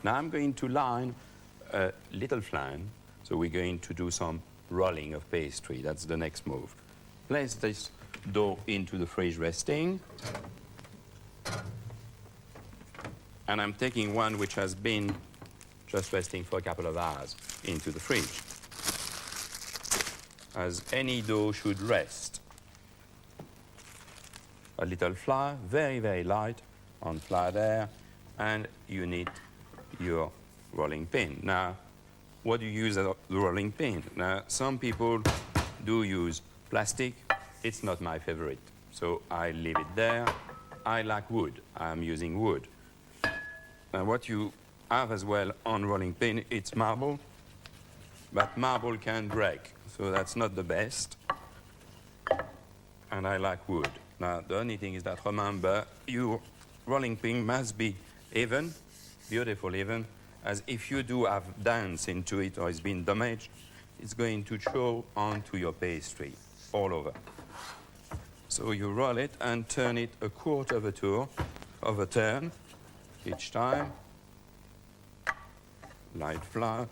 Now I'm going to line a little flan. So we're going to do some rolling of pastry. That's the next move. Place this dough into the fridge resting. And I'm taking one which has been just resting for a couple of hours into the fridge, as any dough should rest. A little flour, very, very light on flour there, and you need your rolling pin. Now, what do you use as the rolling pin? Now, some people do use plastic. It's not my favorite, so I leave it there. I like wood. I'm using wood. Now, what you have as well on rolling pin, it's marble, but marble can break, so that's not the best. And I like wood. Now, the only thing is that, remember, your rolling pin must be even, beautiful even, as if you do have dents into it or it's been damaged, it's going to show onto your pastry all over. So you roll it and turn it a quarter of a turn each time. Light flour.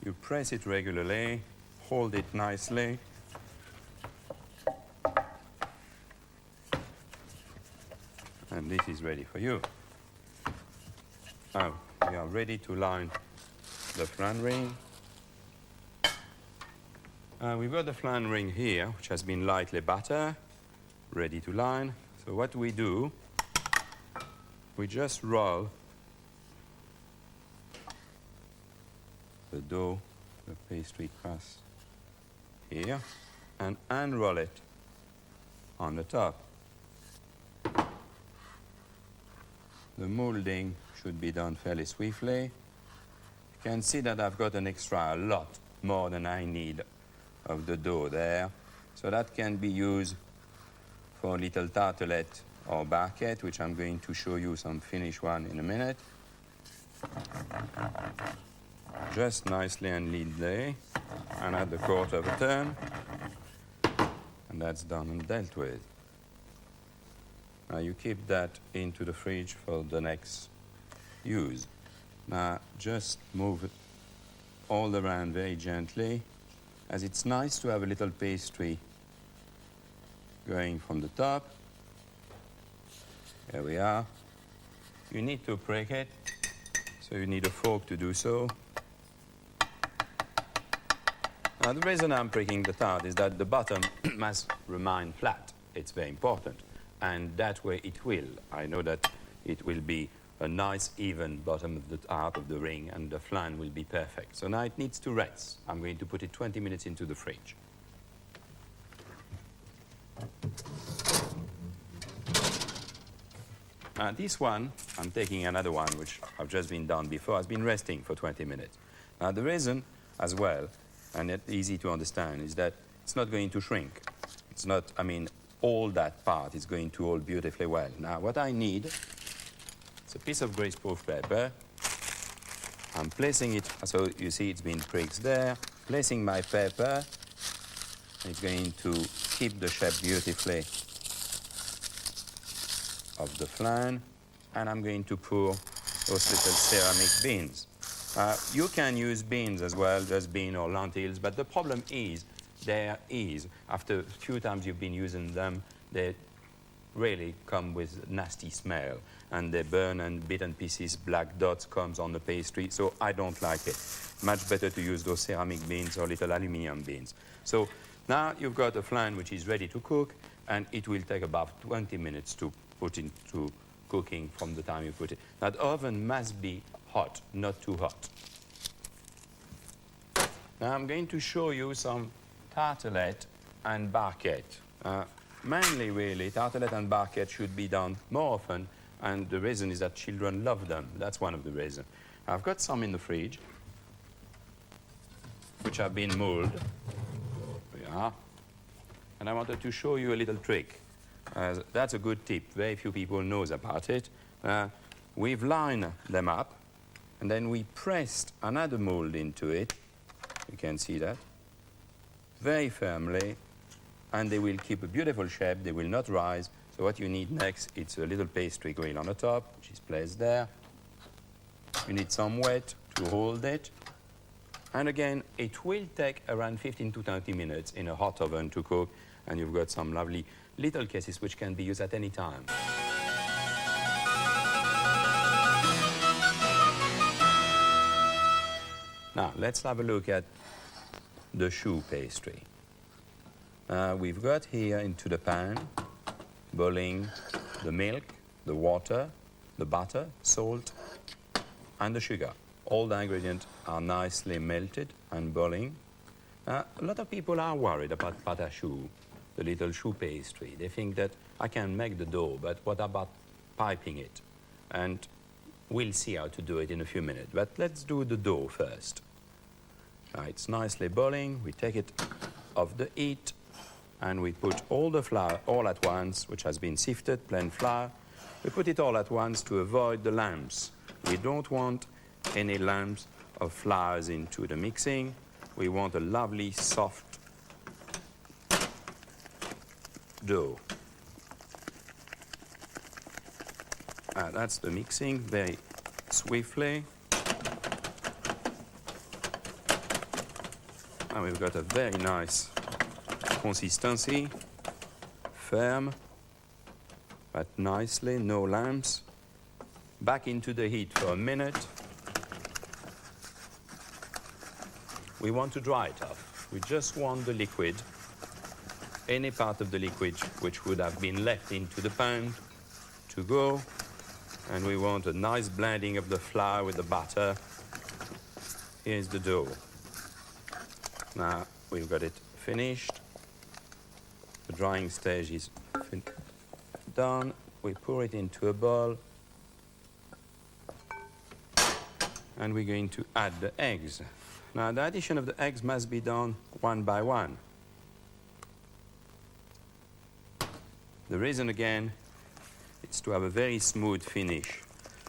You press it regularly, hold it nicely. And this is ready for you. Now, we are ready to line the flan ring. We've got the flan ring here, which has been lightly buttered, ready to line. So what we do, we just roll the dough, the pastry crust here, and unroll it on the top. The molding should be done fairly swiftly. You can see that I've got an extra, a lot more than I need of the dough there. So that can be used for a little tartelette or barquette, which I'm going to show you some finished one in a minute. Just nicely and neatly, and at the quarter of a turn. And that's done and dealt with. Now you keep that into the fridge for the next use. Now just move it all around very gently, as it's nice to have a little pastry going from the top. There we are. You need to break it, so you need a fork to do so. Now the reason I'm breaking the tart is that the bottom must remain flat. It's very important. And that way it will. I know that it will be a nice even bottom of the tart of the ring, and the flan will be perfect. So now it needs to rest. I'm going to put it 20 minutes into the fridge. This one, I'm taking another one, which I've just been done before, has been resting for 20 minutes. Now the reason as well, and it's easy to understand, is that it's not going to shrink. It's not, I mean, all that part is going to hold beautifully well. Now, what I need is a piece of greaseproof paper. I'm placing it, so you see it's been pricked there. Placing my paper, it's going to keep the shape beautifully of the flan, and I'm going to pour those little ceramic beans. You can use beans as well, just bean or lentils, but the problem is, after a few times you've been using them, they really come with nasty smell, and they burn, and bits and pieces, black dots comes on the pastry, so I don't like it. Much better to use those ceramic beans or little aluminum beans. So now you've got a flan which is ready to cook, and it will take about 20 minutes to put into cooking from the time you put it. Now the oven must be hot, not too hot. Now I'm going to show you some tartelette and barquette. Mainly, really, tartelette and barquette should be done more often, and the reason is that children love them. That's one of the reasons. I've got some in the fridge, which have been mulled. There we are. And I wanted to show you a little trick. That's a good tip. Very few people know about it. We've lined them up, and then we pressed another mold into it. You can see that. Very firmly, and they will keep a beautiful shape. They will not rise. So what you need next, it's a little pastry grill on the top, which is placed there. You need some weight to hold it. And again, it will take around 15 to 20 minutes in a hot oven to cook, and you've got some lovely little cases which can be used at any time. Now, let's have a look at the choux pastry. We've got here into the pan, boiling the milk, the water, the butter, salt, and the sugar. All the ingredients are nicely melted and boiling. A lot of people are worried about pâte à choux, the little choux pastry. They think that I can make the dough, but what about piping it? And we'll see how to do it in a few minutes. But let's do the dough first. It's nicely boiling. We take it off the heat, and we put all the flour all at once, which has been sifted, plain flour. We put it all at once to avoid the lumps. We don't want any lumps of flours into the mixing. We want a lovely, soft dough. That's the mixing, very swiftly. And we've got a very nice consistency, firm, but nicely, no lumps. Back into the heat for a minute. We want to dry it off. We just want the liquid, any part of the liquid which would have been left into the pan to go. And we want a nice blending of the flour with the butter. Here's the dough. Now we've got it finished. The drying stage is done. We pour it into a bowl. And we're going to add the eggs. Now the addition of the eggs must be done one by one. The reason again, it's to have a very smooth finish.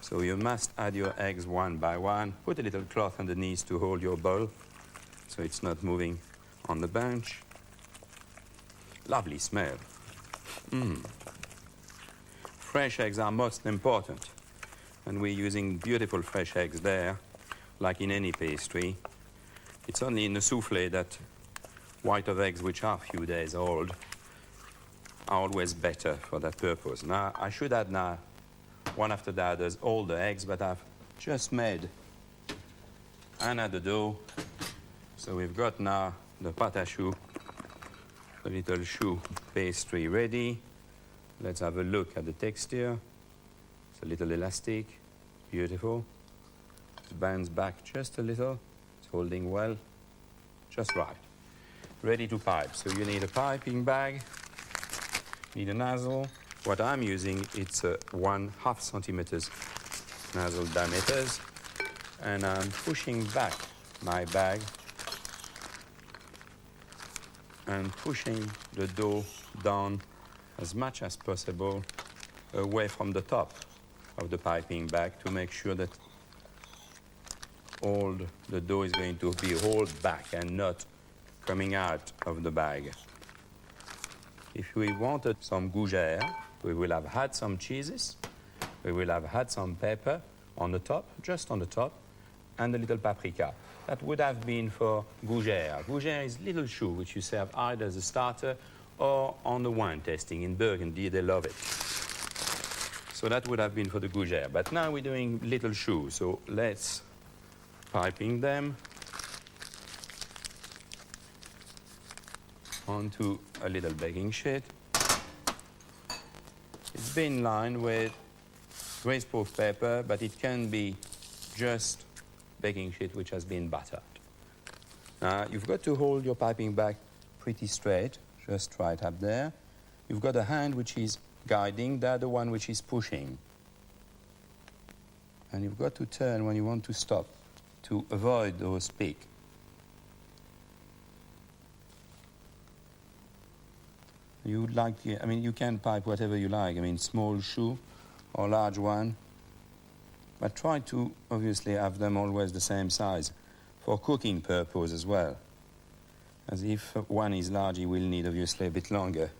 So you must add your eggs one by one. Put a little cloth underneath to hold your bowl so it's not moving on the bench. Lovely smell. Fresh eggs are most important. And we're using beautiful fresh eggs there, like in any pastry. It's only in the souffle that white of eggs which are a few days old are always better for that purpose. Now, I should add now, one after the others, all the eggs, but I've just made and add the dough. So we've got now the pâte à choux, the little choux pastry ready. Let's have a look at the texture. It's a little elastic, beautiful. It bends back just a little. It's holding well, just right. Ready to pipe. So you need a piping bag, need a nozzle. What I'm using, it's a 1/2 centimeters nozzle diameters. And I'm pushing back my bag and pushing the dough down as much as possible away from the top of the piping bag to make sure that all the dough is going to be rolled back and not coming out of the bag. If we wanted some gougère, we will have had some cheeses, we will have had some pepper on the top, just on the top, and a little paprika. That would have been for gougère. Gougère is little choux, which you serve either as a starter or on the wine tasting. In Burgundy, they love it. So that would have been for the gougère. But now we're doing little choux, so let's piping them onto a little baking sheet. It's been lined with greaseproof paper, but it can be just baking sheet which has been buttered. Now you've got to hold your piping bag pretty straight, just right up there. You've got a hand which is guiding, the other one which is pushing. And you've got to turn when you want to stop to avoid those peaks. You would like, I mean, you can pipe whatever you like. I mean, small choux or large one. But try to obviously have them always the same size for cooking purpose as well. As if one is large, you will need obviously a bit longer.